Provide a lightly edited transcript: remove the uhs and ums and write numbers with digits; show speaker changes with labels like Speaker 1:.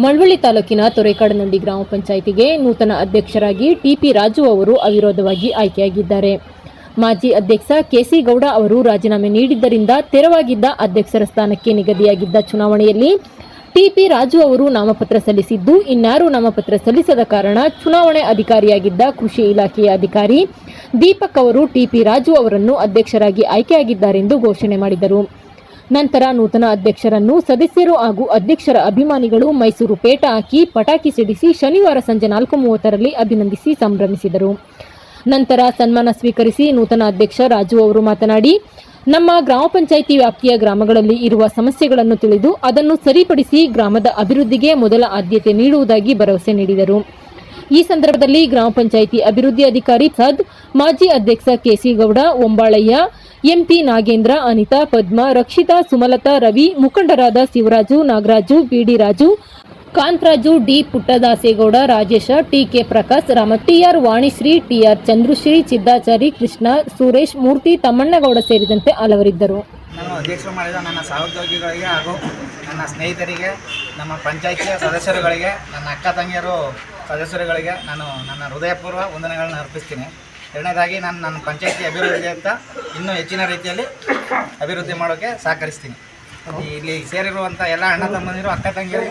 Speaker 1: ಮಳವಳ್ಳಿ ತಾಲೂಕಿನ ತೊರೆಕಾಡನಹಳ್ಳಿ ಗ್ರಾಮ ಪಂಚಾಯಿತಿಗೆ ನೂತನ ಅಧ್ಯಕ್ಷರಾಗಿ ಟಿಪಿ ರಾಜು ಅವರು ಅವಿರೋಧವಾಗಿ ಆಯ್ಕೆಯಾಗಿದ್ದಾರೆ. ಮಾಜಿ ಅಧ್ಯಕ್ಷ ಕೆಸಿ ಗೌಡ ಅವರು ರಾಜೀನಾಮೆ ನೀಡಿದ್ದರಿಂದ ತೆರವಾಗಿದ್ದ ಅಧ್ಯಕ್ಷರ ಸ್ಥಾನಕ್ಕೆ ನಿಗದಿಯಾಗಿದ್ದ ಚುನಾವಣೆಯಲ್ಲಿ ಟಿಪಿ ರಾಜು ಅವರು ನಾಮಪತ್ರ ಸಲ್ಲಿಸಿದ್ದು, ಇನ್ಯಾರೂ ನಾಮಪತ್ರ ಸಲ್ಲಿಸದ ಕಾರಣ ಚುನಾವಣೆ ಅಧಿಕಾರಿಯಾಗಿದ್ದ ಕೃಷಿ ಇಲಾಖೆಯ ಅಧಿಕಾರಿ ದೀಪಕ್ ಅವರು ಟಿಪಿ ರಾಜು ಅವರನ್ನು ಅಧ್ಯಕ್ಷರಾಗಿ ಆಯ್ಕೆಯಾಗಿದ್ದಾರೆಂದು ಘೋಷಣೆ ಮಾಡಿದರು. ನಂತರ ನೂತನ ಅಧ್ಯಕ್ಷರನ್ನು ಸದಸ್ಯರು ಹಾಗೂ ಅಧ್ಯಕ್ಷರ ಅಭಿಮಾನಿಗಳು ಮೈಸೂರು ಪೇಟ ಹಾಕಿ ಪಟಾಕಿ ಸಿಡಿಸಿ ಶನಿವಾರ ಸಂಜೆ 4:30ರಲ್ಲಿ ಅಭಿನಂದಿಸಿ ಸಂಭ್ರಮಿಸಿದರು. ನಂತರ ಸನ್ಮಾನ ಸ್ವೀಕರಿಸಿ ನೂತನ ಅಧ್ಯಕ್ಷ ರಾಜು ಅವರು ಮಾತನಾಡಿ, ನಮ್ಮ ಗ್ರಾಮ ಪಂಚಾಯಿತಿ ವ್ಯಾಪ್ತಿಯ ಗ್ರಾಮಗಳಲ್ಲಿ ಇರುವ ಸಮಸ್ಯೆಗಳನ್ನು ತಿಳಿದು ಅದನ್ನು ಸರಿಪಡಿಸಿ ಗ್ರಾಮದ ಅಭಿವೃದ್ಧಿಗೆ ಮೊದಲ ಆದ್ಯತೆ ನೀಡುವುದಾಗಿ ಭರವಸೆ ನೀಡಿದರು. ಈ ಸಂದರ್ಭದಲ್ಲಿ ಗ್ರಾಮ ಪಂಚಾಯಿತಿ ಅಭಿವೃದ್ಧಿ ಅಧಿಕಾರಿ ಸದ್, ಮಾಜಿ ಅಧ್ಯಕ್ಷ ಕೆಸಿ ಗೌಡ, ಒಂಬಾಳಯ್ಯ, ಎಂಪಿ ನಾಗೇಂದ್ರ, ಅನಿತಾ, ಪದ್ಮ, ರಕ್ಷಿತಾ, ಸುಮಲತಾ, ರವಿ, ಮುಖಂಡರಾದ Shivaraju, Nagaraju, BD Raju, Kantharaju, D Puttadasegowda, Rajesha, TK Prakash, Rama, TR Vanishree, TR Chandrashree, Chiddachari, Krishna, Suresh, Murthy, Thammannagowda ಸೇರಿದಂತೆ ಹಲವರಿದ್ದರು.
Speaker 2: ನಾನು ಅಧ್ಯಕ್ಷರು ಮಾಡಿದ ನನ್ನ ಸಹೋದ್ಯೋಗಿಗಳಿಗೆ ಹಾಗೂ ನನ್ನ ಸ್ನೇಹಿತರಿಗೆ, ನಮ್ಮ ಪಂಚಾಯಿತಿಯ ಸದಸ್ಯರುಗಳಿಗೆ, ನನ್ನ ಅಕ್ಕ ತಂಗಿಯರು ಸದಸ್ಯರುಗಳಿಗೆ ನಾನು ನನ್ನ ಹೃದಯಪೂರ್ವ ವಂದನೆಗಳನ್ನು ಅರ್ಪಿಸ್ತೀನಿ. ಎರಡನೇದಾಗಿ ನಾನು ನನ್ನ ಪಂಚಾಯಿತಿ ಅಭಿವೃದ್ಧಿ ಅಂತ ಇನ್ನೂ ಹೆಚ್ಚಿನ ರೀತಿಯಲ್ಲಿ ಅಭಿವೃದ್ಧಿ ಮಾಡೋಕ್ಕೆ ಸಹಕರಿಸ್ತೀನಿ. ಇಲ್ಲಿ ಸೇರಿರುವಂಥ ಎಲ್ಲ ಅಣ್ಣ ತಮ್ಮಂದಿರು, ಅಕ್ಕ ತಂಗಿಯರು